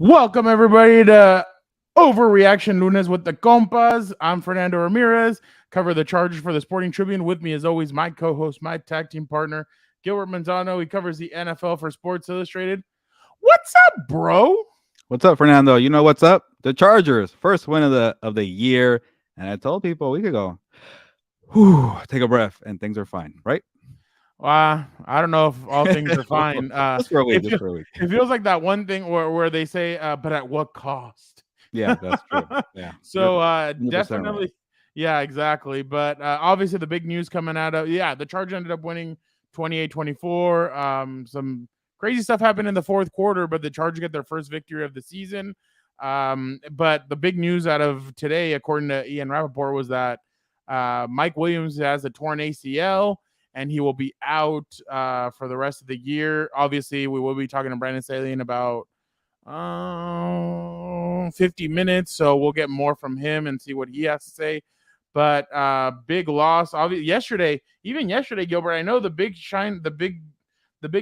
Welcome everybody to Overreaction Lunes with the Compas. I'm Fernando Ramirez, cover the Chargers for the Sporting Tribune. With me, as always, my co-host, my tag team partner, Gilbert Manzano. He covers the NFL for Sports Illustrated. What's up, bro? What's up, Fernando? You know what's up? The Chargers, first win of the year. And I told people a week ago, whew, take a breath, and things are fine, right? I don't know if all things are fine. Just for a week, It, just feel, for a week. it feels like that one thing where they say, but at what cost? Yeah, that's true. Yeah, you're So 100% right. definitely, yeah, exactly. But obviously the big news coming out of the Chargers ended up winning 28-24. Some crazy stuff happened in the fourth quarter, but the Chargers get their first victory of the season. But the big news out of today, according to Ian Rappaport, was that Mike Williams has a torn ACL and he will be out for the rest of the year. Obviously, we will be talking to Brandon Staley in about 50 minutes, so we'll get more from him and see what he has to say. But big loss. Obviously, even yesterday, Gilbert, I know the big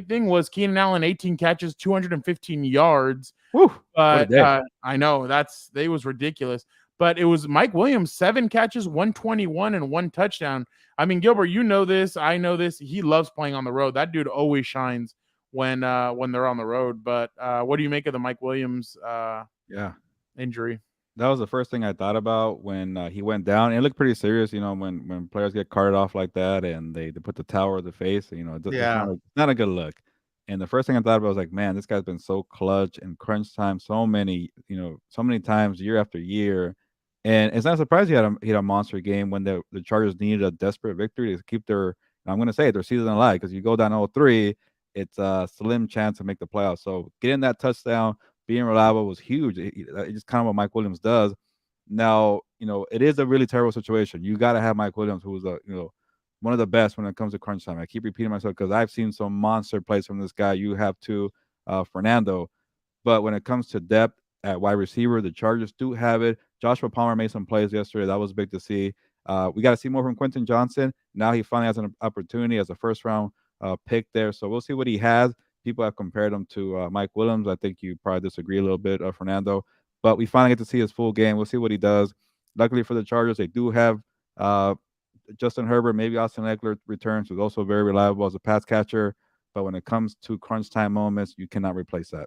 thing was Keenan Allen, 18 catches, 215 yards. Whew, what a But day. I know they was ridiculous. But it was Mike Williams, 7 catches, 121, and 1 touchdown. I mean, Gilbert, you know this. I know this. He loves playing on the road. That dude always shines when they're on the road. But what do you make of the Mike Williams Yeah, injury? that was the first thing I thought about when he went down. It looked pretty serious, when players get carted off like that and they put the towel over the face. It's Yeah. not a good look. And the first thing I thought about was like, man, this guy's been so clutch in crunch time, so many times year after year. And it's not surprised he had a monster game when the Chargers needed a desperate victory to keep I'm going to say their season alive, because you go down 0-3, it's a slim chance to make the playoffs. So getting that touchdown, being reliable was huge. It's just kind of what Mike Williams does. Now, it is a really terrible situation. You got to have Mike Williams, who's one of the best when it comes to crunch time. I keep repeating myself because I've seen some monster plays from this guy. You have too, Fernando. But when it comes to depth at wide receiver, the Chargers do have it. Joshua Palmer made some plays yesterday. That was big to see. We got to see more from Quentin Johnson. Now he finally has an opportunity as a first-round pick there. So we'll see what he has. People have compared him to Mike Williams. I think you probably disagree a little bit, Fernando. But we finally get to see his full game. We'll see what he does. Luckily for the Chargers, they do have Justin Herbert. Maybe Austin Eckler returns, who's also very reliable as a pass catcher. But when it comes to crunch time moments, you cannot replace that.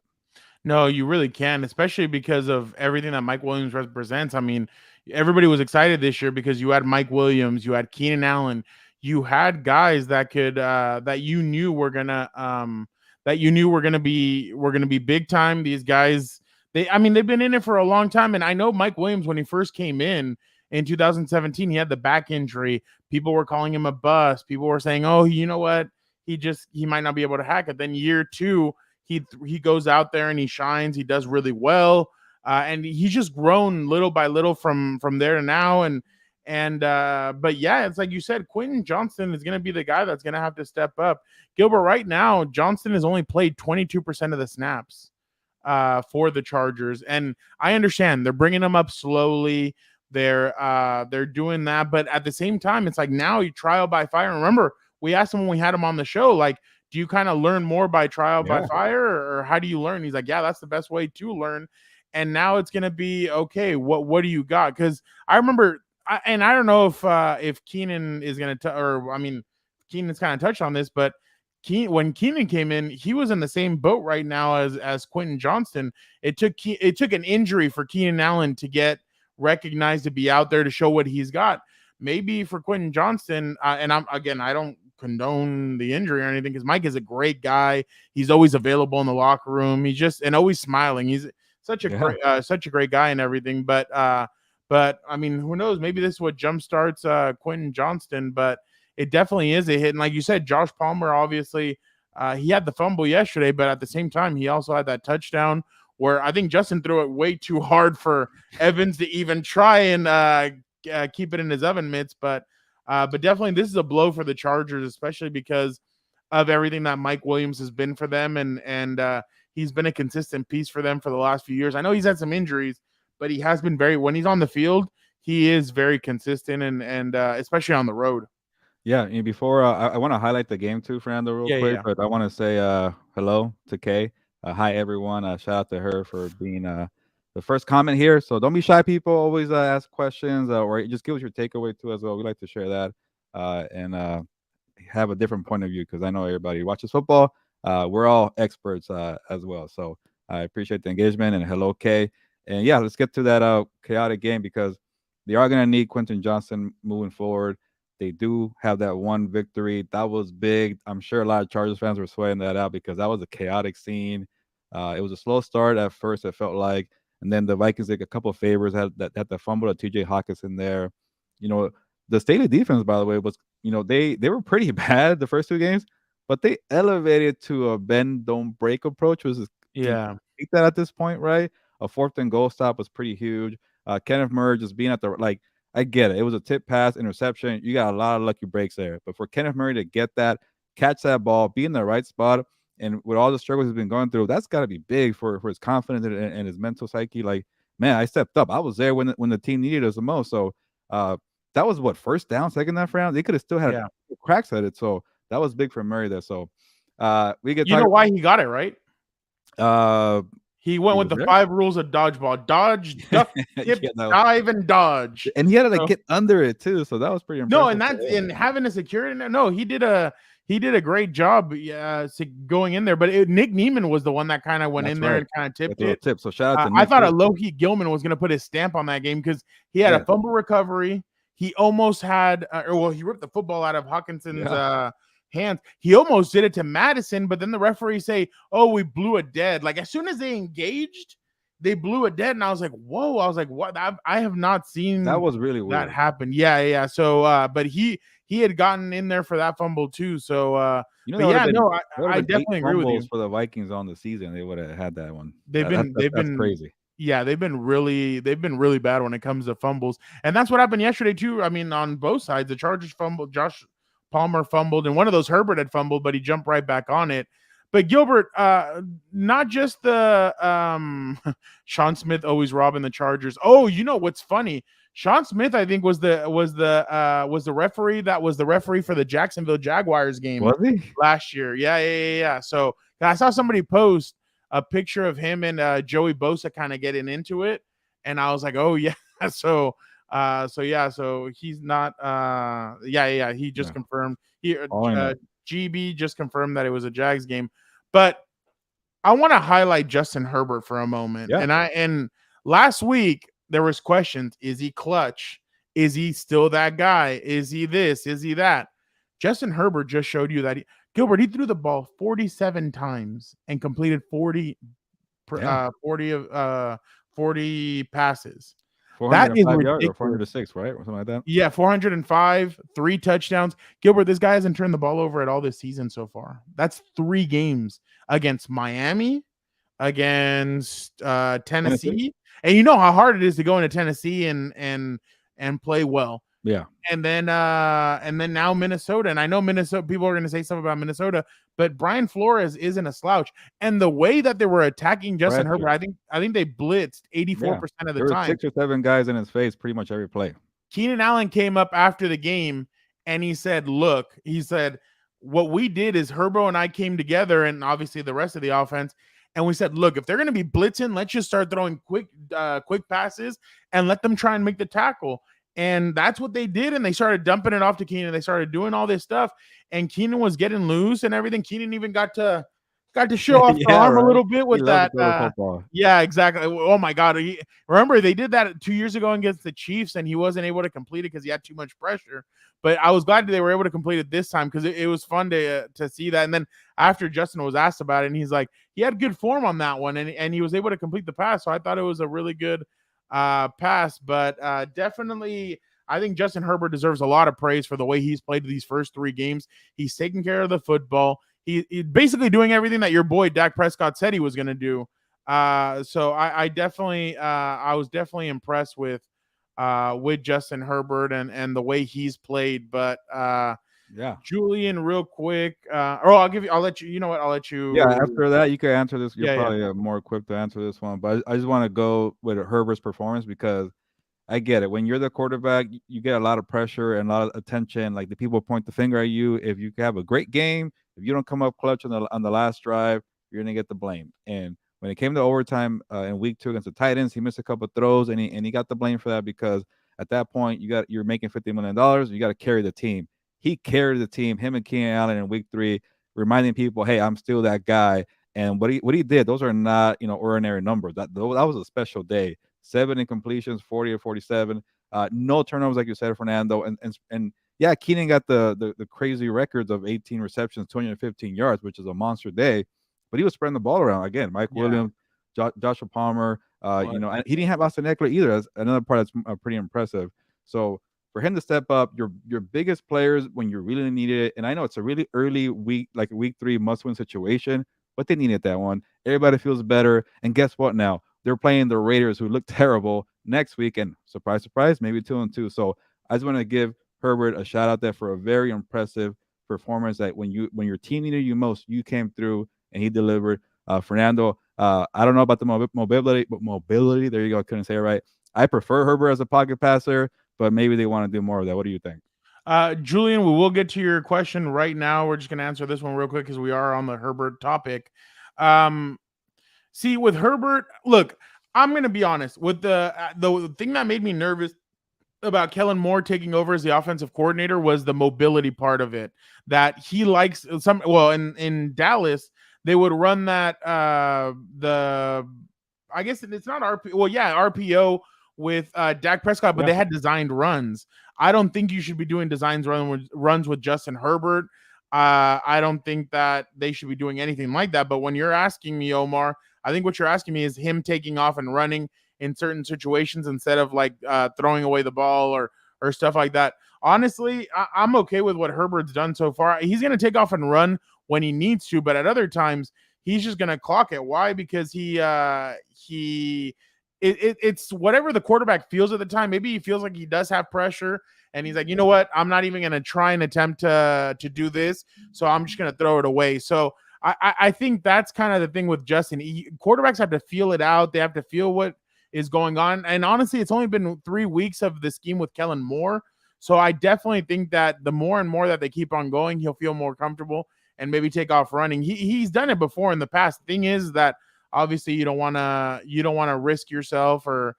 No, you really can, especially because of everything that Mike Williams represents. I mean, everybody was excited this year because you had Mike Williams, you had Keenan Allen, you had guys that could that you knew were gonna be big time. These guys, they've been in it for a long time. And I know Mike Williams, when he first came in 2017, he had the back injury. People were calling him a bust. People were saying, "Oh, you know what? He might not be able to hack it." Then year 2, he goes out there and he shines. He does really well, and he's just grown little by little from there to now. But yeah, it's like you said, Quentin Johnston is going to be the guy that's going to have to step up. Gilbert, right now, Johnston has only played 22% of the snaps for the Chargers, and I understand they're bringing him up slowly. They're doing that, but at the same time, it's like now you trial by fire. Remember, we asked him when we had him on the show, like, do you kind of learn more by trial by fire, or how do you learn? He's like, yeah, that's the best way to learn. And now it's gonna be okay. What do you got? Because I remember, and I don't know if Keenan is gonna, Keenan's kind of touched on this, but when Keenan came in, he was in the same boat right now as Quentin Johnston. It took an injury for Keenan Allen to get recognized, to be out there, to show what he's got. Maybe for Quentin Johnston, and I don't condone the injury or anything, because Mike is a great guy. He's always available in the locker room. He's just, and always smiling. He's such a great guy and everything. But I mean, who knows? Maybe this is what jumpstarts Quentin Johnston. But it definitely is a hit. And like you said, Josh Palmer, obviously, he had the fumble yesterday, but at the same time, he also had that touchdown where I think Justin threw it way too hard for Evans to even try and keep it in his oven mitts. But definitely this is a blow for the Chargers, especially because of everything that Mike Williams has been for them, and he's been a consistent piece for them for the last few years. I know he's had some injuries, but he has been when he's on the field, he is very consistent, and especially on the road. Yeah, before I want to highlight the game too, Fernando, real Yeah, quick, yeah. but I want to say hello to Kay. Hi everyone. Shout out to her for being the first comment here. So don't be shy, people. Always ask questions or just give us your takeaway too as well. We like to share that and have a different point of view because I know everybody watches football. We're all experts as well. So I appreciate the engagement and hello, Kay. And yeah, let's get to that chaotic game because they are going to need Quentin Johnson moving forward. They do have that one victory. That was big. I'm sure a lot of Chargers fans were sweating that out because that was a chaotic scene. It was a slow start at first, it felt like. And then the Vikings did a couple of favors, had the fumble of TJ Hawkinson there. You know, the Staley defense, by the way, was, they were pretty bad the first two games, but they elevated to a bend, don't break approach, which is can Yeah. take that at this point, right? A fourth and goal stop was pretty huge. Kenneth Murray just being at the I get it. It was a tip pass, interception. You got a lot of lucky breaks there. But for Kenneth Murray to get that, catch that ball, be in the right spot, and with all the struggles he's been going through, that's got to be big for his confidence and his mental psyche. Like, man, I stepped up. I was there when the team needed us the most. So that was what, first down, second down for round. They could have still had cracks at it. So that was big for Murray there. So we could You know why he got it, right? Uh, He went with the there? 5 rules of dodgeball: dodge, duck, dip, dive, and dodge. And he had to like get under it too, so that was pretty impressive. No, and that's in having a security. No, he did a great job going in there. But Nick Neiman was the one that kind of went in there and kind of tipped it. Tip. So shout out to Nick. I thought Alohi Gilman was going to put his stamp on that game because he had a fumble recovery. He almost had, he ripped the football out of Hawkinson's hands. He almost did it to Madison, but then the referee say, "Oh, we blew it dead." Like as soon as they engaged, they blew it dead, and I was like, "Whoa!" I was like, "What?" I have not seen that was really weird. That happen. Yeah. So, but he had gotten in there for that fumble too. So, I definitely agree with you. For the Vikings on the season, they would have had that one. They've been crazy. Yeah, they've been really bad when it comes to fumbles, and that's what happened yesterday too. I mean, on both sides, the Chargers fumbled, Josh Palmer fumbled, and one of those Herbert had fumbled, but he jumped right back on it. But Gilbert, not just the Sean Smith always robbing the Chargers. Oh, you know what's funny? Sean Smith, I think, was the referee that was the referee for the Jacksonville Jaguars game last year. Yeah. So I saw somebody post a picture of him and Joey Bosa kind of getting into it, and I was like, oh yeah. So he's not. He just confirmed. GB just confirmed that it was a Jags game, but I want to highlight Justin Herbert for a moment. Yeah. And last week there was questions: is he clutch? Is he still that guy? Is he this? Is he that? Justin Herbert just showed you that Gilbert, he threw the ball 47 times and completed 40 passes. That is ridiculous. Or 406, right? Or something like that. Yeah, 405, 3 touchdowns. Gilbert, this guy hasn't turned the ball over at all this season so far. That's 3 games against Miami, against Tennessee. And you know how hard it is to go into Tennessee and play well. Yeah. And then now Minnesota. And I know Minnesota, people are going to say stuff about Minnesota, but Brian Flores isn't a slouch. And the way that they were attacking Justin Herbert, I think they blitzed 84% of the time. 6 or 7 guys in his face pretty much every play. Keenan Allen came up after the game and he said, what we did is Herbo and I came together, and obviously the rest of the offense, and we said, look, if they're going to be blitzing, let's just start throwing quick passes and let them try and make the tackle. And that's what they did. And they started dumping it off to Keenan. They started doing all this stuff, and Keenan was getting loose and everything. Keenan even got to show off the arm a little bit with that. Yeah, exactly. Oh my God. Remember they did that 2 years ago against the Chiefs, and he wasn't able to complete it because he had too much pressure. But I was glad they were able to complete it this time because it was fun to see that. And then after Justin was asked about it, and he's like, he had good form on that one, and he was able to complete the pass. So I thought it was a really good pass. But definitely, I think Justin Herbert deserves a lot of praise for the way he's played these first 3 games. He's taking care of the football. He's basically doing everything that your boy Dak Prescott said he was going to do. So I was definitely impressed with Justin Herbert and the way he's played. But Julian, real quick, I'll let you. You know what? I'll let you. Yeah, after that, you can answer this. You're probably more equipped to answer this one, but I just want to go with Herbert's performance because I get it. When you're the quarterback, you get a lot of pressure and a lot of attention. Like the people point the finger at you. If you have a great game, if you don't come up clutch on the last drive, you're gonna get the blame. And when it came to overtime in week 2 against the Titans, he missed a couple of throws, and he got the blame for that because at that point you're making $50 million, you got to carry the team. He carried the team, him and Keenan Allen in week 3, reminding people, hey, I'm still that guy. And what he did, those are not ordinary numbers. That was a special day. 7 incompletions, 40 or 47, no turnovers like you said, Fernando, and yeah, Keenan got the crazy records of 18 receptions, 215 yards, which is a monster day. But he was spreading the ball around again. Mike Williams, Joshua Palmer, and he didn't have Austin Eckler either. That's another part that's pretty impressive. So for him to step up, your biggest players when you really needed it, and I know it's a really early week, like a week 3 must-win situation, but they needed that one. Everybody feels better, and guess what? Now they're playing the Raiders, who look terrible next week, and surprise, surprise, maybe 2-2. So I just want to give Herbert a shout out there for a very impressive performance. That when your team needed you most, you came through and he delivered. Fernando, I don't know about the mobility, but mobility. There you go. I couldn't say it right. I prefer Herbert as a pocket passer, but maybe they want to do more of that. What do you think? Julian, we will get to your question right now. We're just going to answer this one real quick because we are on the Herbert topic. See, with Herbert, look, I'm going to be honest. With the thing that made me nervous about Kellen Moore taking over as the offensive coordinator was the mobility part of it. That he likes in Dallas, they would run that I guess it's not RPO with Dak Prescott, but they had designed runs. I don't think you should be doing runs with Justin Herbert. I don't think that they should be doing anything like that. But when you're asking me, Omar, I think what you're asking me is him taking off and running in certain situations instead of like throwing away the ball or stuff like that. Honestly, I'm okay with what Herbert's done so far. He's going to take off and run when he needs to, but at other times he's just going to clock it. Why? Because it's whatever the quarterback feels at the time. Maybe he feels like he does have pressure and he's like, you know what? I'm not even going to try and attempt to do this. So I'm just going to throw it away. So I think that's kind of the thing with Justin. Quarterbacks have to feel it out. They have to feel what is going on. And honestly, it's only been 3 weeks of the scheme with Kellen Moore. So I definitely think that the more and more that they keep on going, he'll feel more comfortable and maybe take off running. He's done it before in the past. The thing is that obviously you don't want to risk yourself or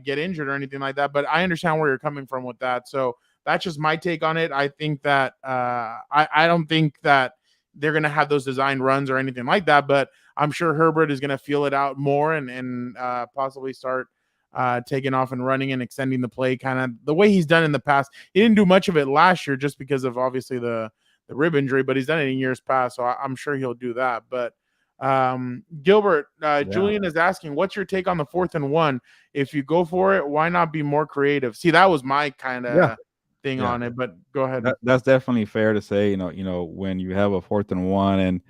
get injured or anything like that. But I understand where you're coming from with that. So that's just my take on it. I think that I don't think that they're going to have those design runs or anything like that, but I'm sure Herbert is going to feel it out more and possibly start taking off and running and extending the play kind of the way he's done in the past. He didn't do much of it last year just because of obviously the rib injury, but he's done it in years past. So I'm sure he'll do that. But Gilbert, Julian is asking, what's your take on the 4th and 1? If you go for it, why not be more creative? See, that was my kind of thing on it, but go ahead. That's definitely fair to say. When you have a 4th and 1, and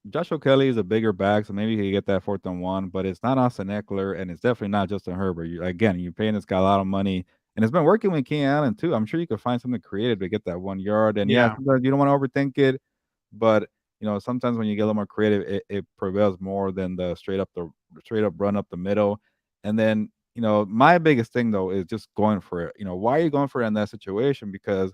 Joshua Kelly is a bigger back, so maybe he can get that 4th and 1, but it's not Austin Eckler, and it's definitely not Justin Herbert. You're paying this guy a lot of money, and it's been working with Keenan Allen too. I'm sure you could find something creative to get that 1 yard. And sometimes you don't want to overthink it, but sometimes when you get a little more creative, it prevails more than the straight up run up the middle. And then my biggest thing though is just going for it. Why are you going for it in that situation? Because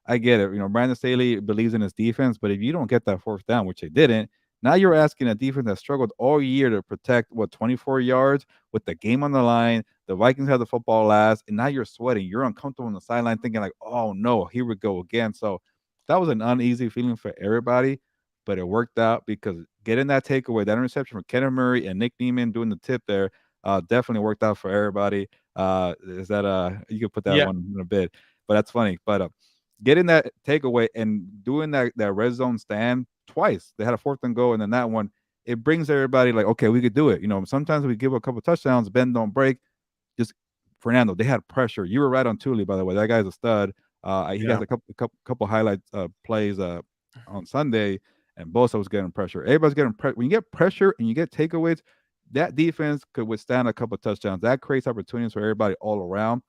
I get it. Brandon Staley believes in his defense, but if you don't get that 4th down, which they didn't, now you're asking a defense that struggled all year to protect 24 yards with the game on the line. The Vikings have the football last, and now you're sweating. You're uncomfortable on the sideline, thinking like, "Oh no, here we go again." So that was an uneasy feeling for everybody, but it worked out because getting that takeaway, that interception from Kenneth Murray and Nick Niemann doing the tip there, definitely worked out for everybody. Is that you could put that one in a bit, but that's funny. But getting that takeaway and doing that red zone stand twice, they had a 4th and go, and then that one, it brings everybody like, okay, we could do it. Sometimes we give a couple touchdowns, bend don't break. Just Fernando, they had pressure. You were right on Thule, by the way. That guy's a stud. He has a couple highlight plays on Sunday, and Bosa was getting pressure. Everybody's getting pressure. When you get pressure and you get takeaways, that defense could withstand a couple touchdowns. That creates opportunities for everybody all around.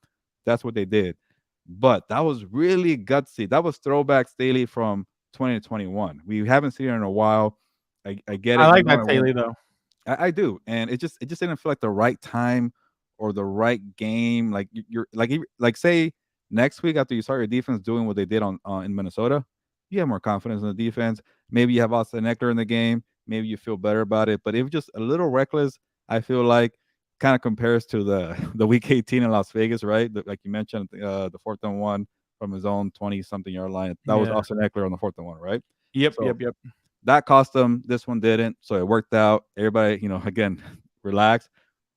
That's what they did. But that was really gutsy. That was throwback Staley from 2021. We haven't seen it in a while. I get it. I like that Staley though. I do, and it just didn't feel like the right time or the right game. Like you're like say next week after you start your defense doing what they did in Minnesota, you have more confidence in the defense. Maybe you have Austin Eckler in the game. Maybe you feel better about it. But if just a little reckless, I feel like kind of compares to the the week 18 in Las Vegas, right? Like you mentioned, the 4th and 1 from his own 20-something yard line. That was Yeah. Austin Eckler on the 4th and 1, right? Yep. So Yep. Yep. that cost them. This one didn't. So it worked out. Everybody, again, relax.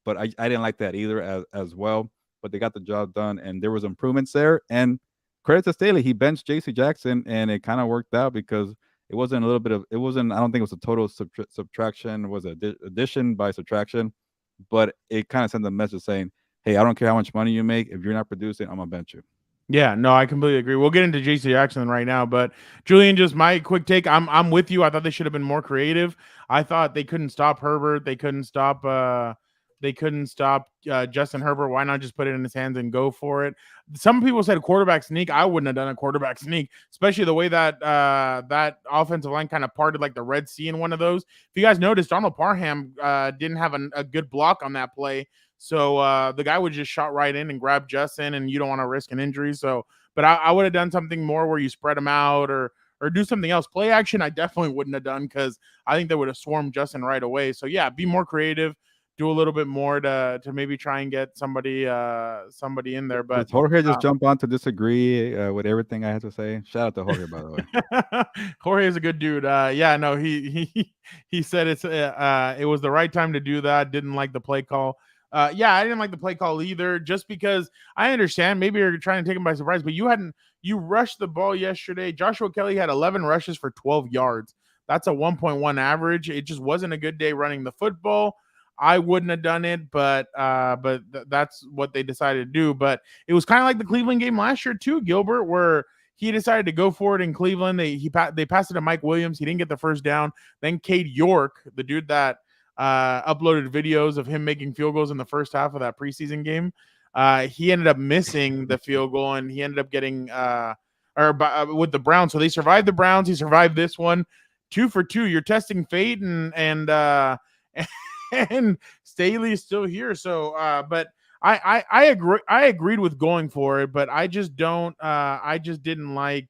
But I didn't like that either as well. But they got the job done, and there was improvements there. And credit to Staley, he benched J.C. Jackson, and it kind of worked out because it wasn't a little bit of it wasn't. I don't think it was a total subtraction. It was addition by subtraction, but it kind of sent a message saying, "Hey, I don't care how much money you make. If you're not producing, I'm gonna bench you." Yeah, no, I completely agree. We'll get into JC Jackson right now, but Julian, just my quick take. I'm with you. I thought they should have been more creative. I thought they couldn't stop Herbert. They couldn't stop Justin Herbert. Why not just put it in his hands and go for it? Some people said quarterback sneak. I wouldn't have done a quarterback sneak, especially the way that that offensive line kind of parted like the Red Sea in one of those. If you guys noticed, Donald Parham didn't have a good block on that play. So the guy would just shot right in and grab Justin, and you don't want to risk an injury. So, but I would have done something more where you spread them out or do something else. Play action, I definitely wouldn't have done because I think they would have swarmed Justin right away. So yeah, be more creative, do a little bit more to maybe try and get somebody in there. Does But Jorge just jump on to disagree with everything I had to say? Shout out to Jorge, by the way. Jorge is a good dude. Yeah, no, he said it was the right time to do that. Didn't like the play call. Yeah, I didn't like the play call either, just because I understand maybe you're trying to take him by surprise, but you rushed the ball yesterday. Joshua Kelly had 11 rushes for 12 yards. That's a 1.1 average. It just wasn't a good day running the football. I wouldn't have done it, but that's what they decided to do. But it was kind of like the Cleveland game last year too, Gilbert, where he decided to go for it in Cleveland. They passed it to Mike Williams. He didn't get the first down. Then Cade York, the dude that uploaded videos of him making field goals in the first half of that preseason game. He ended up missing the field goal, and he ended up getting with the Browns. So they survived the Browns. He survived this one, 2 for 2. You're testing fate, and and Staley is still here. So, but I agree. I agreed with going for it, but I just don't. I just didn't like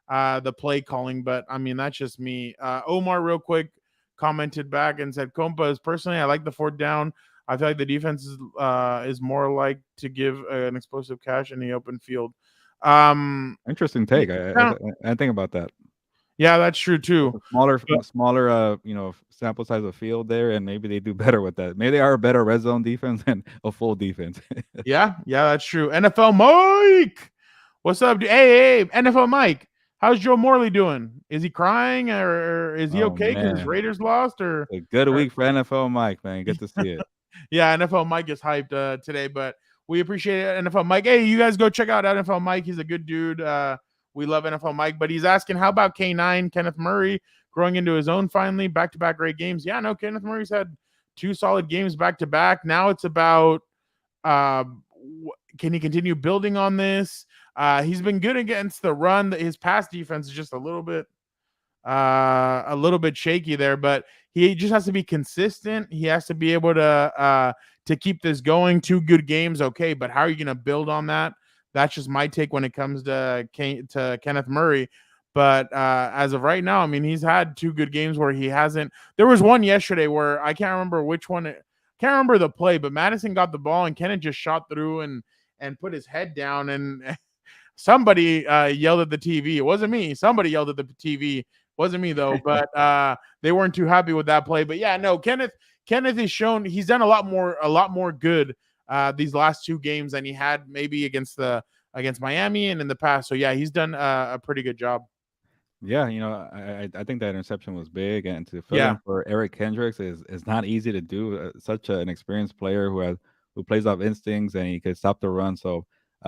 the play calling. But I mean, that's just me. Omar, real quick, commented back and said, Compas, personally, I like the 4th down. I feel like the defense is more like to give an explosive catch in the open field. Interesting take. I think about that. Yeah, that's true too. Smaller, sample size of field there, and maybe they do better with that. Maybe they are a better red zone defense than a full defense. Yeah, that's true. NFL Mike, what's up? Hey, NFL Mike, how's Joe Morley doing? Is he crying or is he okay because his Raiders lost? Or a good week for NFL Mike, man. Good to see it. Yeah, NFL Mike is hyped today, but we appreciate it, NFL Mike. Hey, you guys go check out NFL Mike. He's a good dude. We love NFL Mike, but he's asking, how about K9, Kenneth Murray, growing into his own finally, back-to-back great games? Yeah, no, Kenneth Murray's had 2 solid games back-to-back. Now it's about can he continue building on this? He's been good against the run. His pass defense is just a little bit shaky there, but he just has to be consistent. He has to be able to keep this going. 2 good games, okay, but how are you going to build on that? That's just my take when it comes to Kenneth Murray. But as of right now, I mean, he's had 2 good games where he hasn't. There was one yesterday where I can't remember which one. Can't remember the play, but Madison got the ball and Kenneth just shot through and put his head down, and somebody yelled at the TV. It wasn't me. Somebody yelled at the TV. Wasn't me though, but they weren't too happy with that play. But yeah, no, Kenneth has shown he's done a lot more good these last 2 games than he had maybe against Miami and in the past. So yeah, he's done a pretty good job. Yeah, I think that interception was big, and to fill in for Eric Kendricks is not easy to do. Such an experienced player who plays off instincts and he could stop the run. So,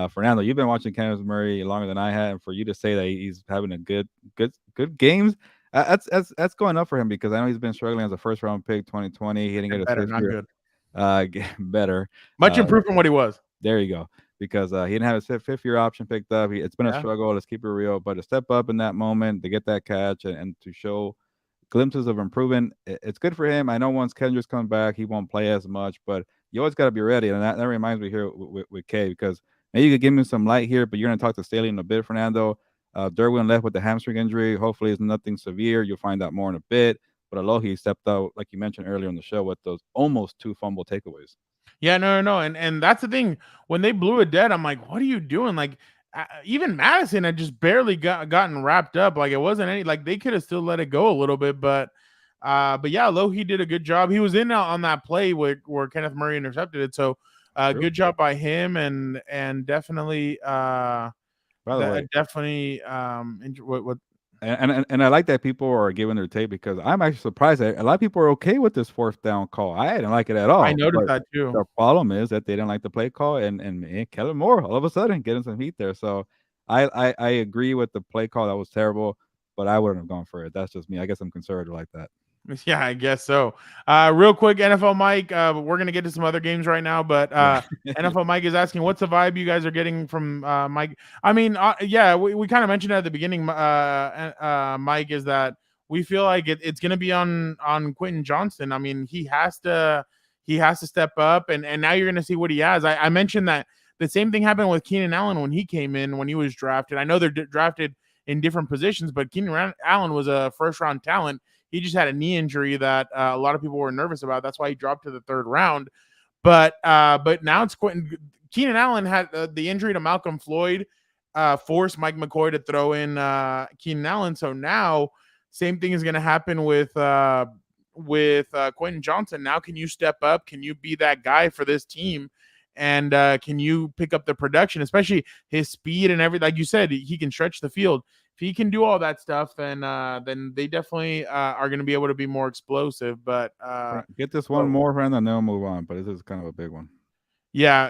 Fernando, you've been watching Kenneth Murray longer than I have, and for you to say that he's having a good games, that's going up for him, because I know he's been struggling as a first round pick 2020. He didn't get better, a not good. Better, much improved from what he was. There you go. Because he didn't have a 5th-year option picked up. It's been a struggle. Let's keep it real. But to step up in that moment, to get that catch, and to show glimpses of improvement, it's good for him. I know once Kendricks comes back, he won't play as much, but you always got to be ready. And that reminds me here with Kay, because maybe you could give me some light here, but you're going to talk to Staley in a bit, Fernando. Derwin left with the hamstring injury. Hopefully, it's nothing severe. You'll find out more in a bit. But Alohi stepped out, like you mentioned earlier on the show, with those almost 2 fumble takeaways. Yeah, no, and that's the thing. When they blew it dead, I'm like, what are you doing? Like, even Madison had just barely gotten wrapped up. Like, it wasn't any. Like, they could have still let it go a little bit, but yeah, Lohi did a good job. He was in on that play where Kenneth Murray intercepted it. So, good job by him, and definitely, By the way, definitely, what and I like that people are giving their take because I'm actually surprised that a lot of people are okay with this 4th down call. I didn't like it at I all. noticed But that too. the problem is that they didn't like the play call, and Kellen Moore all of a sudden getting some heat there. So I agree with the play call. That was terrible, but I wouldn't have gone for it. That's just me. I guess I'm conservative like that. Yeah, I guess so. Real quick, NFL Mike, we're going to get to some other games right now, but Yeah. NFL Mike is asking, what's the vibe you guys are getting from Mike? I mean, yeah, we kind of mentioned at the beginning, Mike, is that we feel like it's going to be on Quentin Johnston. I mean, he has to step up, and now you're going to see what he has. I mentioned that the same thing happened with Keenan Allen when he came in, when he was drafted. I know they're drafted in different positions, but Keenan Allen was a first-round talent. He just had a knee injury that a lot of people were nervous about. That's why he dropped to the 3rd round. But now it's Quentin. Keenan Allen had the injury to Malcolm Floyd, forced Mike McCoy to throw in Keenan Allen. So now same thing is going to happen with Quentin Johnston. Now, can you step up? Can you be that guy for this team? And can you pick up the production, especially his speed and everything? Like you said, he can stretch the field. If he can do all that stuff, then they definitely are going to be able to be more explosive. But Get this one more, friend, and then we'll move on. But this is kind of a big one. Yeah.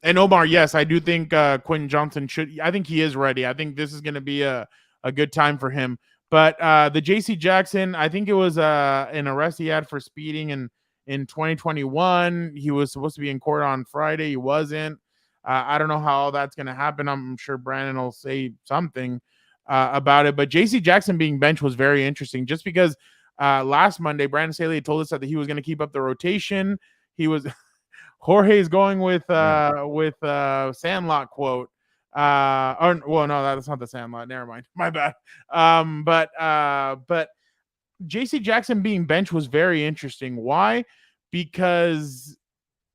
And Omar, yes, I do think Quentin Johnston should. I think he is ready. I think this is going to be a good time for him. But the J.C. Jackson, I think it was an arrest he had for speeding in 2021. He was supposed to be in court on Friday. He wasn't. I don't know how all that's going to happen. I'm sure Brandon will say something about it. But J.C. Jackson being benched was very interesting, just because last Monday Brandon Staley told us that he was going to keep up the rotation. He was Jorge's going with Sandlot quote. Or well, no, that's not the Sandlot. Never mind. My bad. But J.C. Jackson being benched was very interesting. Why? Because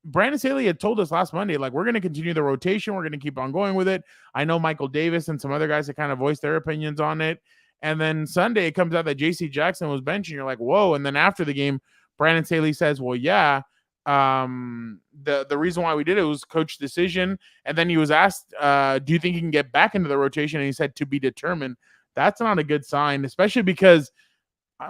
Brandon Staley had told us last Monday, like, we're going to continue the rotation. We're going to keep on going with it. I know Michael Davis and some other guys that kind of voiced their opinions on it. And then Sunday, it comes out that J.C. Jackson was benched, and you're like, whoa. And then after the game, Brandon Staley says, well, yeah, the reason why we did it was coach decision. And then he was asked, do you think he can get back into the rotation? And he said, to be determined. That's not a good sign, especially because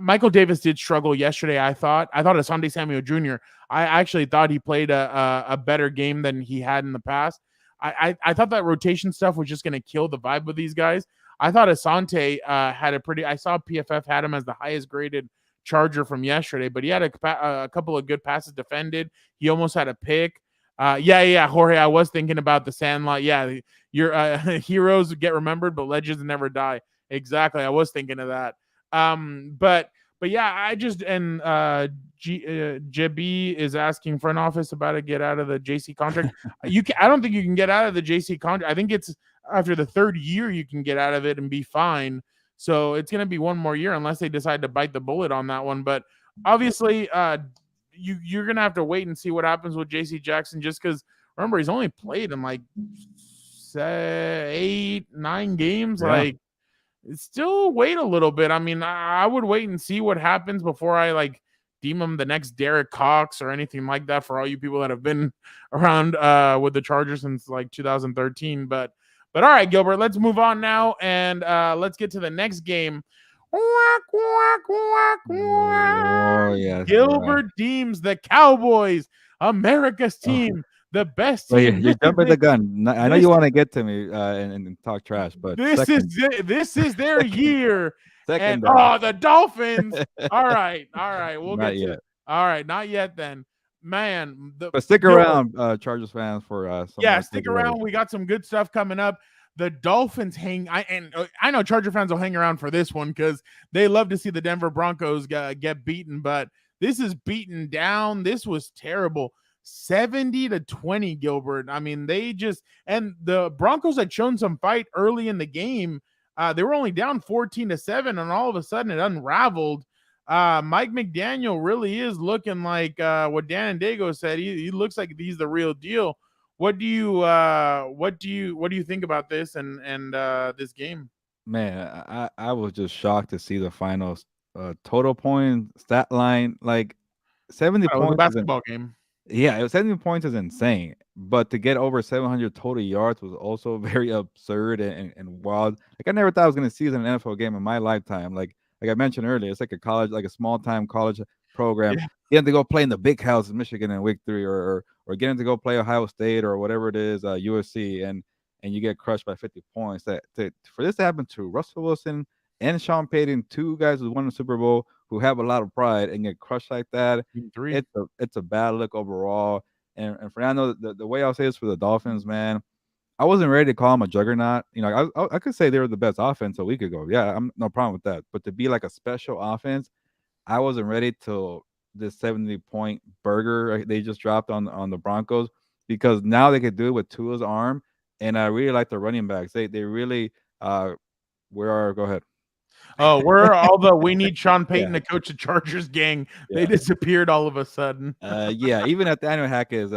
Michael Davis did struggle yesterday. I thought Asante Samuel Jr. I actually thought he played a better game than he had in the past. I thought that rotation stuff was just going to kill the vibe with these guys. I thought Asante had a pretty. I saw PFF had him as the highest graded Charger from yesterday, but he had a couple of good passes defended. He almost had a pick. Yeah, Jorge. I was thinking about the Sandlot. Yeah, your heroes get remembered, but legends never die. Exactly. I was thinking of that. But yeah, I just and JB is asking front office about to get out of the JC contract. I don't think you can get out of the JC contract. I think it's after the 3rd year you can get out of it and be fine. So it's gonna be one more year unless they decide to bite the bullet on that one. But obviously, you're gonna have to wait and see what happens with JC Jackson, just because remember he's only played in like 8, 9 games. Yeah. Like, still wait a little bit. I mean, I would wait and see what happens before I like deem him the next Derek Cox or anything like that, for all you people that have been around with the Chargers since like 2013. But all right, Gilbert, let's move on now, and let's get to the next game. Oh, yes, Gilbert deems the Cowboys America's team. The best team. You're jumping the gun. I know you want to get to me and talk trash, but this is their year. Second, the Dolphins. All right. We'll not get yet. All right, not yet then. Man, but stick around, Chargers fans, for some stick around. We got some good stuff coming up. The Dolphins I know Charger fans will hang around for this one because they love to see the Denver Broncos get beaten, but this is beaten down. This was terrible. 70-20, Gilbert. I mean, they just, and the Broncos had shown some fight early in the game. They were only down 14-7, and all of a sudden it unraveled. Mike McDaniel really is looking like what Dan and Dago said. He looks like he's the real deal. What do you think about this and this game? Man, I was just shocked to see the final total point stat line. Like 70 Oh, it was a points is basketball game. yeah, it was 70 points is insane, but to get over 700 total yards was also very absurd and wild. Like I never thought I was going to see this in an NFL game in my lifetime. Like I mentioned earlier, it's like a college, like a small time college program. Yeah. Getting to go play in the big house in Michigan and Week 3, or getting to go play Ohio State or whatever it is, USC, and you get crushed by 50 points. For this to happen to Russell Wilson and Sean Payton, two guys who won the Super Bowl, who have a lot of pride, and get crushed like that, Three. it's a bad look overall. And Fernando, the way I'll say this for the Dolphins, man, I wasn't ready to call them a juggernaut. You know, I could say they were the best offense a week ago. Yeah, I'm no problem with that. But to be like a special offense, I wasn't ready till this 70-point burger they just dropped on the Broncos, because now they could do it with Tua's arm, and I really like the running backs. They really go ahead. Oh, although we need Sean Payton Yeah. to coach the Chargers gang. They Yeah. disappeared all of a sudden. Yeah, even Nathaniel Hackett is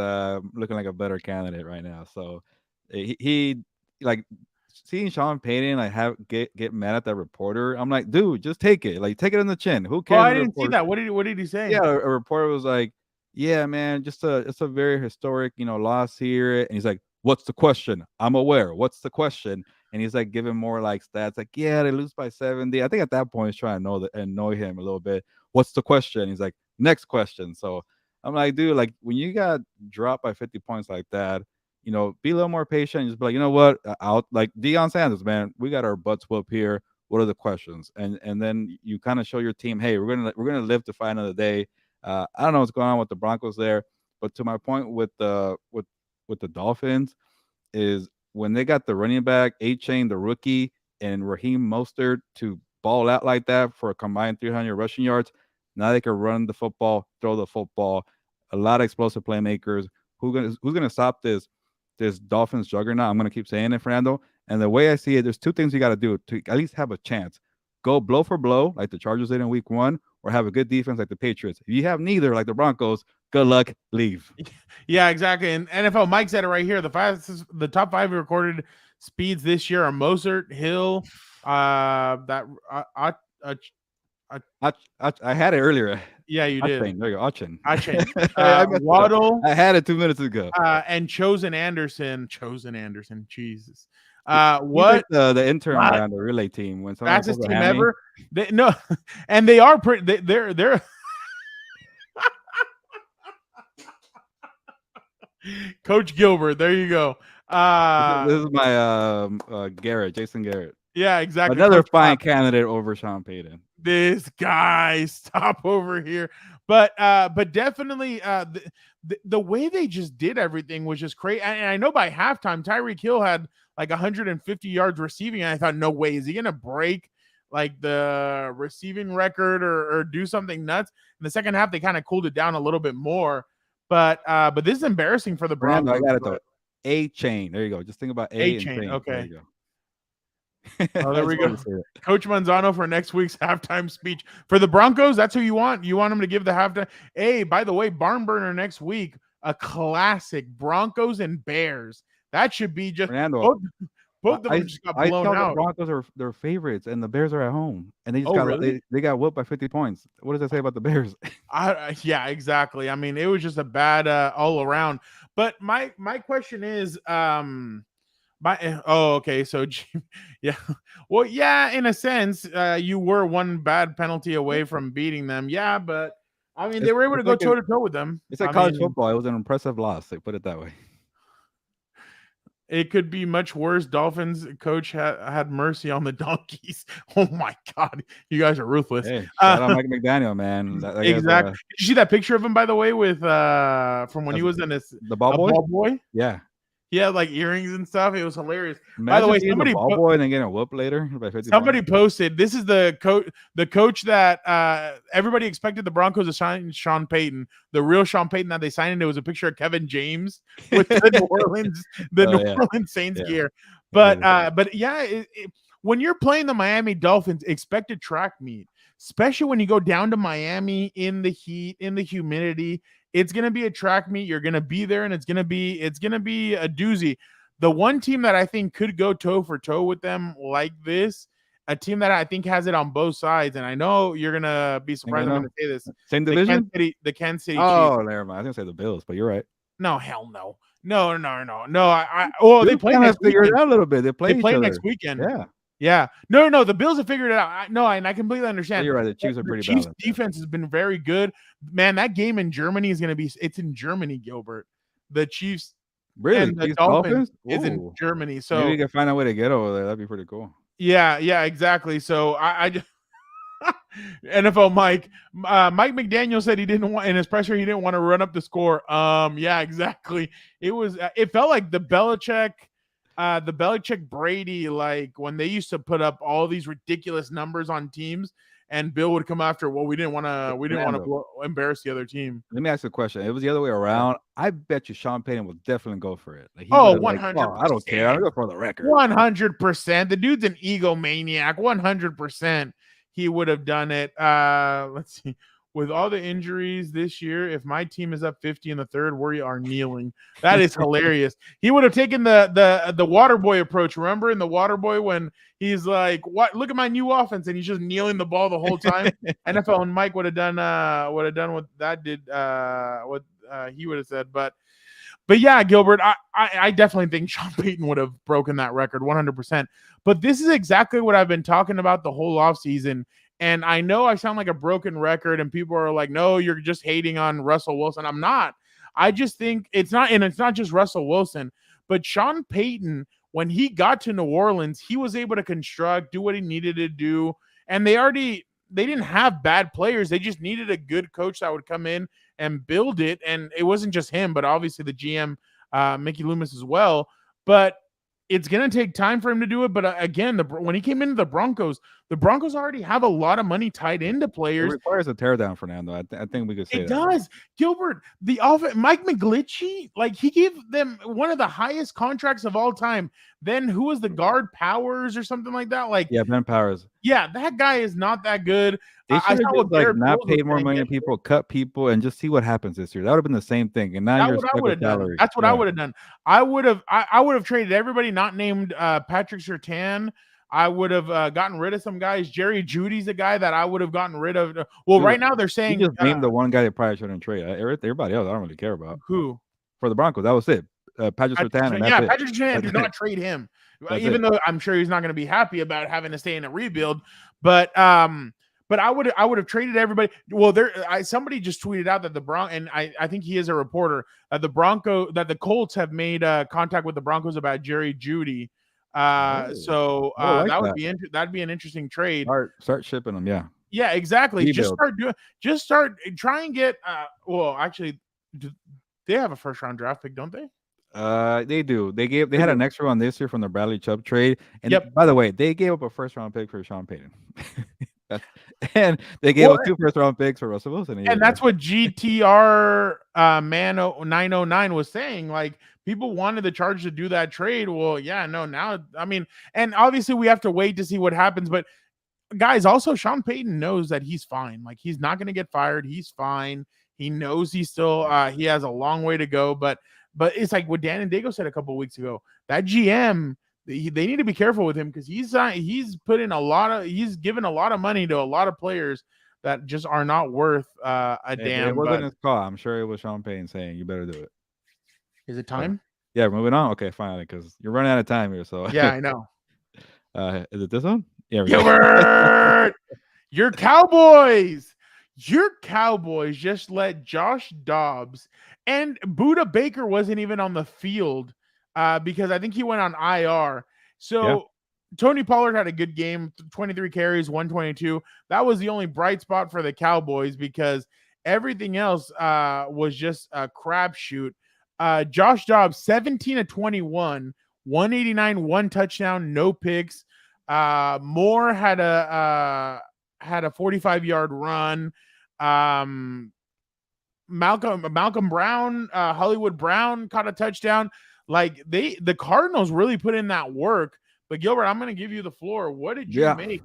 looking like a better candidate right now. So he like seeing Sean Payton like get mad at that reporter. I'm like, dude, just take it. Like, take it on the chin. Who Oh, cares? I didn't see that. What did he say? Yeah, a reporter was like, yeah, man, it's a very historic, loss here. And he's like, what's the question? I'm aware. What's the question? And he's like giving more like stats, like, yeah, they lose by 70. I think at that point he's trying to annoy him a little bit. What's the question? He's like, next question. So I'm like, dude, like when you got dropped by 50 points like that, be a little more patient and just be like, you know what? Out like Deion Sanders, man, we got our butts whooped here. What are the questions? And then you kind of show your team, hey, we're gonna live to fight another day. I don't know what's going on with the Broncos there, but to my point with the Dolphins is when they got the running back, A-Chain, the rookie, and Raheem Mostert to ball out like that for a combined 300 rushing yards, now they can run the football, throw the football, a lot of explosive playmakers. Who's gonna stop this Dolphins juggernaut? I'm gonna keep saying it, Fernando. And the way I see it, there's two things you got to do to at least have a chance. Go blow for blow, like the Chargers did in Week 1, or have a good defense like the Patriots. If you have neither, like the Broncos, good luck, leave. Yeah, exactly. And NFL Mike said it right here. The top 5 recorded speeds this year are Mostert, Hill, I had it earlier. Yeah, you did. There you go. Achin. Waddle. I had it 2 minutes ago. And Chosen Anderson. Jesus. What the intern on the relay team when fastest team ever? And they are pretty. They're Coach Gilbert. There you go. This is my Garrett, Jason Garrett. Yeah, exactly. Another fine candidate over Sean Payton. This guy, stop over here. But definitely the way they just did everything was just crazy. And I know by halftime, Tyreek Hill had like 150 yards receiving. And I thought, no way, is he gonna break like the receiving record or do something nuts? In the second half, they kind of cooled it down a little bit more. But this is embarrassing for the Broncos. I got it though. A-Chain. There you go. Just think about A-Chain. Okay. There you go. Oh, there we go. Coach Manzano for next week's halftime speech for the Broncos. That's who you want. You want him to give the halftime. Hey, by the way, barn burner next week, a classic Broncos and Bears. That should be just Fernando, both of them just got blown out. The Broncos are their favorites, and the Bears are at home, and they just they got whooped by 50 points. What does that say about the Bears? Yeah, exactly. I mean, it was just a bad all around. But my question is, okay, so yeah, well, yeah, in a sense, you were one bad penalty away from beating them. Yeah, but I mean, they were able to go toe to toe with them. It's like college football. It was an impressive loss. They put it that way. It could be much worse. Dolphins coach had mercy on the donkeys. Oh my God, you guys are ruthless. Hey, shout out Mike McDaniel, man. Exactly. Did you see that picture of him, by the way, with from when he was in the ball boy? Ball boy? Yeah. He had like earrings and stuff. It was hilarious. By the Imagine way, being the ball boy and then getting a whoop later by 50 somebody points. posted, this is the coach that everybody expected the Broncos to sign Sean Payton. The real Sean Payton that they signed, and it was a picture of Kevin James with the New Orleans Saints Yeah. gear. That But yeah, when you're playing the Miami Dolphins, expect a track meet, especially when you go down to Miami in the heat, in the humidity. It's gonna be a track meet. You're gonna be there, and it's gonna be a doozy. The one team that I think could go toe for toe with them like this, a team that I think has it on both sides, and I know you're gonna be surprised I'm gonna say this. Same division? The Kansas City Oh, Chiefs. never mind. I was gonna say the Bills, but you're right. No, hell no. No. Well, they Bills play kind of next figured it weekend. out a little bit. They play They each play other. next weekend. Yeah. Yeah. No. The Bills have figured it out. And I completely So understand. you're right. The Chiefs are The pretty Chiefs balanced. defense has been very good. Man, that game in Germany is gonna be. It's in Germany, Gilbert. The Chiefs Really? and the Chiefs Dolphins is in Ooh. Germany. Maybe So you can find a way to get over there. That'd be pretty cool. yeah, exactly. So I just NFL Mike McDaniel said he didn't want in his pressure. He didn't want to run up the score. Yeah, exactly. It was. It felt like the Belichick Brady, like when they used to put up all these ridiculous numbers on teams, and Bill would come after. Well, we didn't want to embarrass the other team. Let me ask you a question. If it was the other way around, I bet you Sean Payton would definitely go for it. Like, 100%. I don't care. I'll go for the record. 100%. The dude's an egomaniac. 100%. He would have done it. Let's see. With all the injuries this year, if my team is up 50 in the third, we are kneeling. That is hilarious. He would have taken the water boy approach. Remember in the water boy when he's like, "What? Look at my new offense," and he's just kneeling the ball the whole time. NFL and Mike would have done what that did. What he would have said, but yeah, Gilbert, I definitely think Sean Payton would have broken that record 100%. But this is exactly what I've been talking about the whole offseason. And I know I sound like a broken record, and people are like, no, you're just hating on Russell Wilson. I'm not. I just think it's not just Russell Wilson, but Sean Payton, when he got to New Orleans, he was able to construct, do what he needed to do. And they didn't have bad players. They just needed a good coach that would come in and build it. And it wasn't just him, but obviously the GM, Mickey Loomis as well. But it's going to take time for him to do it. But again, when he came into the Broncos already have a lot of money tied into players. It requires a teardown, Fernando. I think we could say it does. Gilbert, Mike McGlinchey, like he gave them one of the highest contracts of all time. Then who was the guard, Powers or something like that? Like, yeah, Ben Powers. Yeah, that guy is not that good. They should have just not paid more money to people, cut people, and just see what happens this year. That would have been the same thing. And now you're stuck with salaries. That's what I would have done. I would have traded everybody not named Patrick Surtain. I would have gotten rid of some guys. Jerry Judy's a guy that I would have gotten rid of. Well, right now they're saying you just named the one guy they probably shouldn't trade. Everybody else I don't really care about. Who? For the Broncos, that was it. Patrick Surtain. Yeah, Patrick Surtain. Do not trade him. Even though I'm sure he's not going to be happy about having to stay in a rebuild. But I would have traded everybody. Well, somebody just tweeted out that the Broncos, and I think he is a reporter, that the Colts have made contact with the Broncos about Jerry Judy. That'd be an interesting trade. Start shipping them, yeah. Yeah, exactly. Rebuild. Try and get. Actually, they have a first round draft pick, don't they? They do. They had an extra one this year from the Bradley Chubb trade. And by the way, they gave up a first round pick for Sean Payton. And they gave up 2 first round picks for Russell Wilson. And that's what GTR Man 909 was saying. Like, people wanted the Chargers to do that trade. Well, yeah, no, now and obviously we have to wait to see what happens. But guys, also Sean Payton knows that he's fine. Like, he's not going to get fired. He's fine. He knows he's still he has a long way to go. But it's like what Dan and Dago said a couple of weeks ago. That GM, they need to be careful with him because he's given a lot of money to a lot of players that just are not worth a damn. It wasn't his call. I'm sure it was Sean Payton saying, "You better do it." Is it time? Yeah, moving on. Okay, finally, because you're running out of time here. So yeah, I know. Is it this one? Yeah, Gilbert, your Cowboys just let Josh Dobbs, and Budda Baker wasn't even on the field because I think he went on IR. So Tony Pollard had a good game, 23 carries, 122. That was the only bright spot for the Cowboys because everything else was just a crapshoot. Josh Dobbs, 17 of 21, 189, one touchdown, no picks. Moore had a 45-yard run. Um, Malcolm Brown, Hollywood Brown caught a touchdown. Like the Cardinals really put in that work. But Gilbert, I'm going to give you the floor. What did you Yeah, make?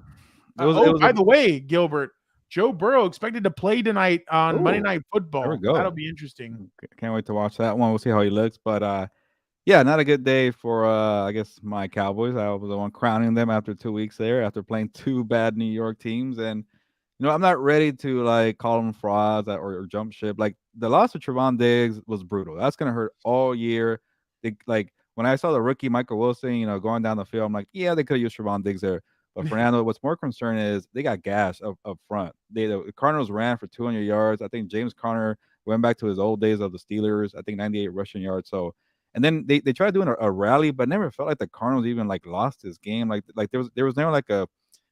it was By the way, Gilbert, Joe Burrow expected to play tonight on Monday oh, Night there we Football. That'll go. be interesting. Can't wait to watch that one. We'll see how he looks. But yeah, not a good day for I guess my Cowboys. I was the one crowning them after 2 weeks there, after playing two bad New York teams. And I'm not ready to like call them frauds or jump ship. Like the loss of Trevon Diggs was brutal. That's gonna hurt all year. Like when I saw the rookie Michael Wilson, going down the field, I'm like, yeah, they could have used Trevon Diggs there. But Fernando, what's more concerning is they got gas up front. The Cardinals ran for 200 yards. I think James Conner went back to his old days of the Steelers. I think 98 rushing yards. So, and then they tried doing a rally, but never felt like the Cardinals even like lost this game. Like there was never like a,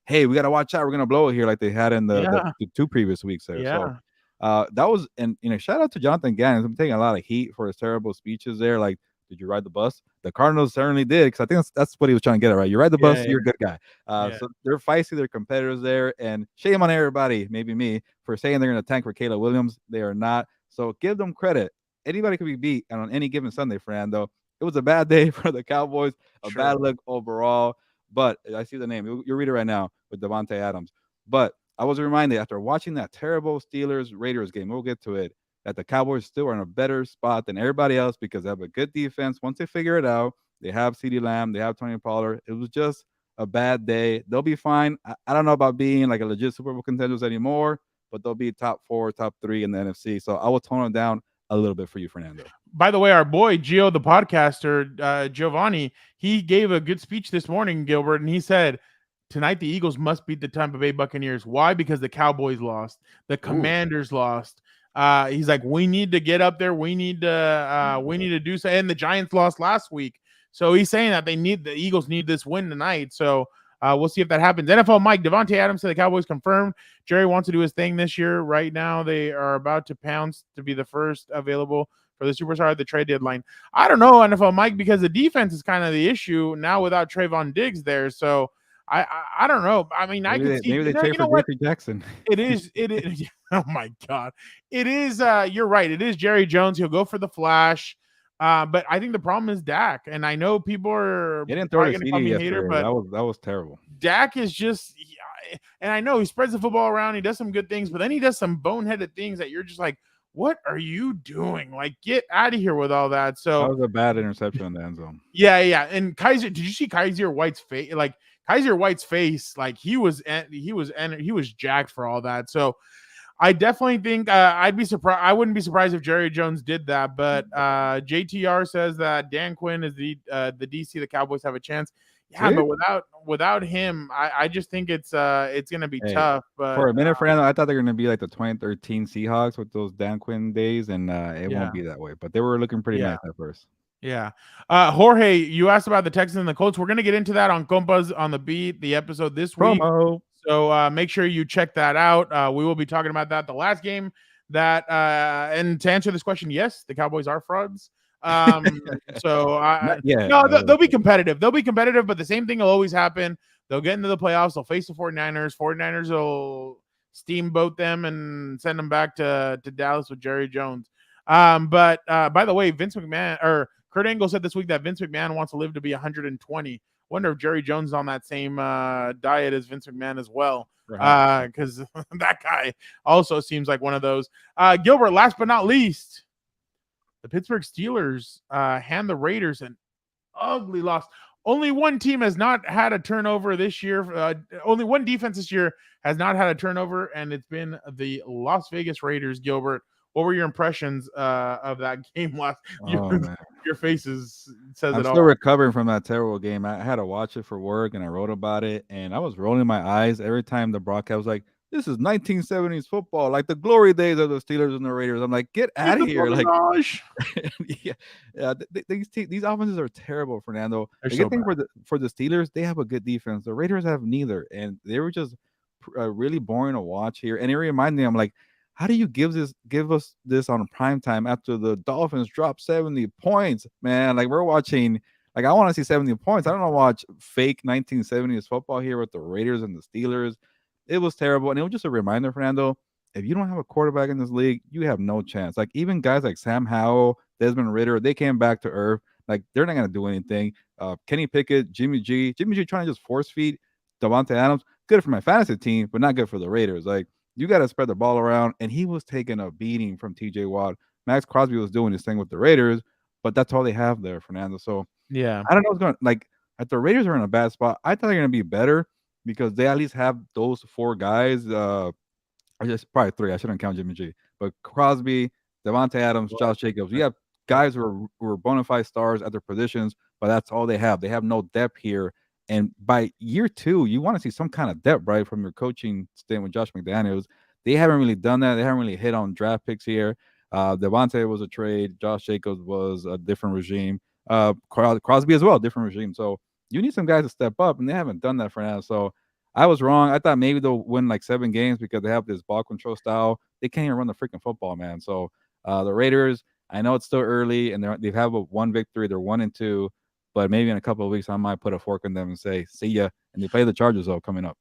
hey, we got to watch out, we're gonna blow it here, like they had in Yeah, the two previous weeks there. So yeah, that was, and shout out to Jonathan Gannon. I'm taking a lot of heat for his terrible speeches there. Like, did you ride the bus? The Cardinals certainly did, because I think that's what he was trying to get at, right? You ride the bus, yeah, you're a good guy. yeah. So they're feisty, they're competitors there, and shame on everybody, maybe me, for saying they're going to tank for Caleb Williams. They are not. So give them credit. Anybody could be beat on any given Sunday, Fernando. It was a bad day for the Cowboys, a Sure. bad look overall. But I see the name. You'll read it right now with Devontae Adams. But I was reminded after watching that terrible Steelers Raiders game, we'll get to it, that the Cowboys still are in a better spot than everybody else because they have a good defense. Once they figure it out, they have CeeDee Lamb, they have Tony Pollard. It was just a bad day. They'll be fine. I don't know about being like a legit Super Bowl contenders anymore, but they'll be top 4, top 3 in the NFC. So I will tone it down a little bit for you, Fernando. By the way, our boy Gio, the podcaster, Giovanni, he gave a good speech this morning, Gilbert, and he said tonight the Eagles must beat the Tampa Bay Buccaneers. Why? Because the Cowboys lost, the Ooh. Commanders lost. He's like, we need to get up there. We need to do so. And the Giants lost last week, so he's saying that the Eagles need this win tonight. So we'll see if that happens. NFL Mike, Devontae Adams said the Cowboys confirmed. Jerry wants to do his thing this year. Right now, they are about to pounce to be the first available for the superstar at the trade deadline. I don't know, NFL Mike, because the defense is kind of the issue now without Trayvon Diggs there. So I don't know. I mean, I could see. Maybe they trade for What? J.P. Jackson. It is. It is. Oh my God! It is. You're right. It is Jerry Jones. He'll go for the flash. But I think the problem is Dak, and I know people are They didn't throw probably the going to call me CD a hater, yesterday. but That was terrible. Dak is just, and I know he spreads the football around. He does some good things, but then he does some boneheaded things that you're just like, what are you doing? Like, get out of here with all that. So That was a bad interception in the end zone. yeah. And Kaiser, did you see Kaiser White's face? Like Kaiser White's face, like he was jacked for all that. So I definitely think I'd be surprised. I wouldn't be surprised if Jerry Jones did that. But JTR says that Dan Quinn is the DC. The Cowboys have a chance. Yeah, See? but without him, I just think it's going to be tough. But for a minute, Fernando, I thought they were going to be like the 2013 Seahawks with those Dan Quinn days, and it won't be that way. But they were looking pretty nice at first. Yeah. Jorge, you asked about the Texans and the Colts. We're going to get into that on Compas on the Beat, the episode this week. So make sure you check that out. We will be talking about that. The last game that, and to answer this question, yes, the Cowboys are frauds. No, they'll be competitive. They'll be competitive, but the same thing will always happen. They'll get into the playoffs. They'll face the 49ers. 49ers will steamboat them and send them back to Dallas with Jerry Jones. But by the way, Vince McMahon or Kurt Angle said this week that Vince McMahon wants to live to be 120. Wonder if Jerry Jones is on that same diet as Vince McMahon as well, because that guy also seems like one of those. Gilbert, last but not least, the Pittsburgh Steelers hand the Raiders an ugly loss. Only one team has not had a turnover this year. Only one defense this year has not had a turnover, and it's been the Las Vegas Raiders. Gilbert, what were your impressions of that game last? Your faces says I'm it all. I'm still recovering from that terrible game. I had to watch it for work, and I wrote about it, and I was rolling my eyes every time the broadcast was like, this is 1970s football, like the glory days of the Steelers and the Raiders. I'm like, get out of here. Like, these offenses are terrible, Fernando. The good thing for the Steelers, they have a good defense. The Raiders have neither, and they were just really boring to watch here. And it reminded me, I'm like, how do you give us this on prime time after the Dolphins dropped 70 points, man? Like we're watching. Like I want to see 70 points. I don't want to watch fake 1970s football here with the Raiders and the Steelers. It was terrible, and it was just a reminder, Fernando. If you don't have a quarterback in this league, you have no chance. Like even guys like Sam Howell, Desmond Ritter, they came back to earth. Like they're not gonna do anything. Kenny Pickett, Jimmy G trying to just force feed Davante Adams. Good for my fantasy team, but not good for the Raiders. Like you got to spread the ball around, and he was taking a beating from T.J. Watt. Max Crosby was doing his thing with the Raiders, but that's all they have there, Fernando. So Yeah. I don't know what's going like. If the Raiders are in a bad spot, I thought they're going to be better because they at least have those four guys. Or just probably three. I shouldn't count Jimmy G. But Crosby, Devontae Adams, Josh Jacobs. You have guys who are bona fide stars at their positions, but that's all they have. They have no depth here. And by year two, you want to see some kind of depth, right, from your coaching stint with Josh McDaniels. They haven't really done that. They haven't really hit on draft picks here. Devontae was a trade. Josh Jacobs was a different regime. Crosby as well, different regime. So you need some guys to step up, and they haven't done that for now. So I was wrong. I thought maybe they'll win like 7 games because they have this ball control style. They can't even run the freaking football, man. So the Raiders, I know it's still early, and they have one victory. They're 1-2, but maybe in a couple of weeks I might put a fork in them and say, "See ya." And they play the Chargers though coming up.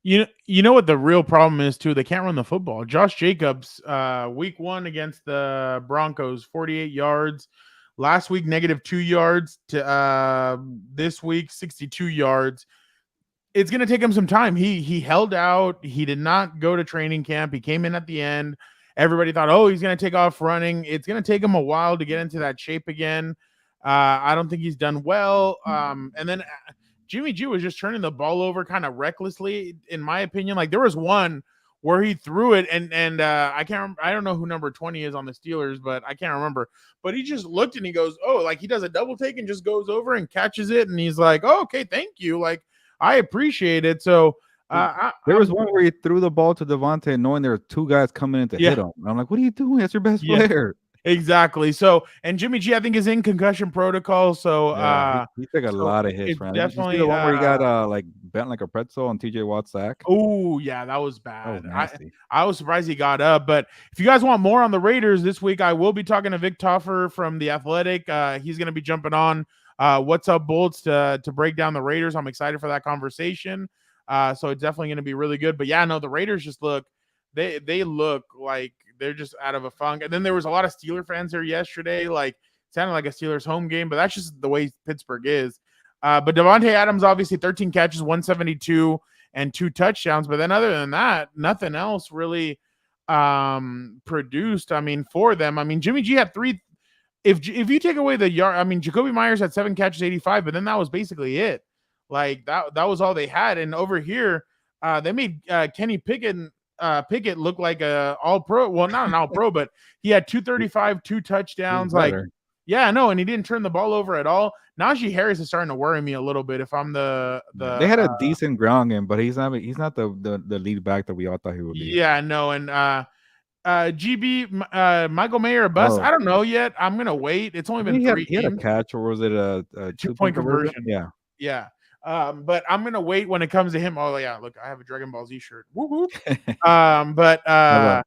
You know what the real problem is too? They can't run the football. Josh Jacobs, week 1 against the Broncos, 48 yards. Last week, -2 yards. To this week, 62 yards. It's going to take him some time. He held out. He did not go to training camp. He came in at the end. Everybody thought, oh, he's going to take off running. It's going to take him a while to get into that shape again. I don't think he's done well. And then Jimmy G was just turning the ball over kind of recklessly, in my opinion. Like there was one where he threw it, and I can't remember, I don't know who number 20 is on the Steelers, but I can't remember. But he just looked and he goes, oh, like he does a double take and just goes over and catches it, and he's like, oh, okay, thank you. Like I appreciate it. So there was one where he threw the ball to Devontae, knowing there were 2 guys coming in to hit him. And I'm like, what are you doing? That's your best player. Exactly. So, and Jimmy G, I think, is in concussion protocol. So, he took a lot of hits, man. Definitely. Did you see the one where he got like bent like a pretzel on TJ Watt's sack? Oh, yeah, that was bad. That was nasty. I was surprised he got up. But if you guys want more on the Raiders this week, I will be talking to Vic Toffer from The Athletic. He's going to be jumping on What's Up Bolts to break down the Raiders. I'm excited for that conversation. So it's definitely going to be really good. But yeah, no, the Raiders just look, they look like they're just out of a funk. And then there was a lot of Steeler fans there yesterday. Like it sounded like a Steelers home game, but that's just the way Pittsburgh is. But Davante Adams, obviously 13 catches, 172 and 2 touchdowns. But then other than that, nothing else really produced. I mean, for them, I mean, Jimmy G had 3. If you take away the yard, I mean, Jacoby Myers had 7 catches, 85, but then that was basically it. Like that was all they had. And over here, they made Kenny Pickett looked like a all-pro. Well, not an all-pro, but he had 235, 2 touchdowns. Like, yeah, no, and he didn't turn the ball over at all. Najee Harris is starting to worry me a little bit. If I'm they had a decent ground game, but he's not the lead back that we all thought he would be. Yeah, no, and GB Michael Mayer bust. I don't know yet. I'm gonna wait. It's only been 3 games. He had a catch, or was it a 2-point conversion? Yeah. But I'm gonna wait when it comes to him. Oh yeah, look, I have a Dragon Ball Z shirt. Woo-hoo. But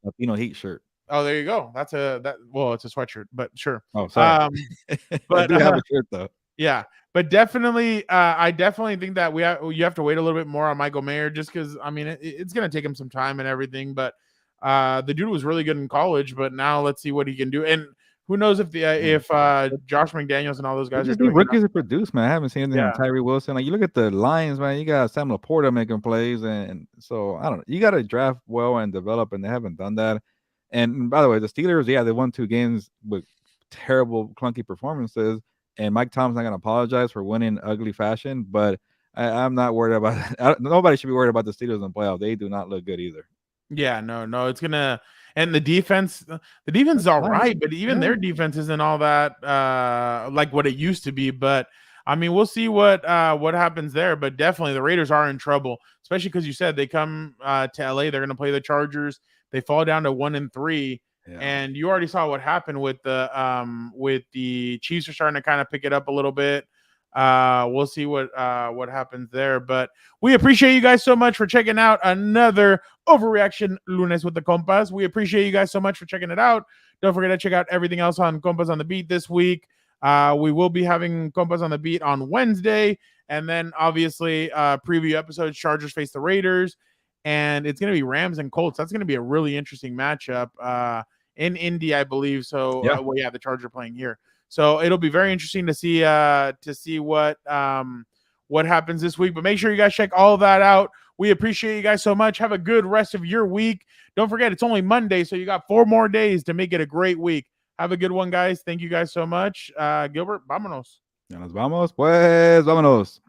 Latino Heat shirt. Oh, there you go. Well, it's a sweatshirt, but sure. Oh, sorry. But I do have a shirt though. Yeah, but definitely, I definitely think that you have to wait a little bit more on Michael Mayer, just because I mean it's gonna take him some time and everything. But the dude was really good in college, but now let's see what he can do. And who knows if Josh McDaniels and all those guys are doing rookies that produce, man. I haven't seen anything on Tyree Wilson. Like you look at the Lions, man. You got Sam Laporta making plays, and so I don't know. You got to draft well and develop, and they haven't done that. And by the way, the Steelers, they won 2 games with terrible, clunky performances. And Mike Tomlin's not going to apologize for winning ugly fashion, but I'm not worried about that. Nobody should be worried about the Steelers in the playoff. They do not look good either. Yeah, no, it's gonna. And the defense is all right, but even their defense isn't all that like what it used to be. But I mean, we'll see what happens there. But definitely, the Raiders are in trouble, especially because you said they come to LA. They're going to play the Chargers. They fall down to 1-3, and you already saw what happened with the Chiefs are starting to kind of pick it up a little bit. We'll see what happens there. But we appreciate you guys so much for checking out another Overreaction Lunes with the Compas. We appreciate you guys so much for checking it out. Don't forget to check out everything else on Compas on the Beat this week. We will be having Compas on the Beat on Wednesday, and then obviously preview episodes. Chargers face the Raiders, and it's going to be Rams and Colts. That's going to be a really interesting matchup in Indy, I believe. So, Yeah. the Chargers are playing here, so it'll be very interesting to see what happens this week. But make sure you guys check all of that out. We appreciate you guys so much. Have a good rest of your week. Don't forget, it's only Monday, so you got 4 more days to make it a great week. Have a good one, guys. Thank you guys so much. Gilbert, vámonos. Ya nos vamos, pues, vámonos.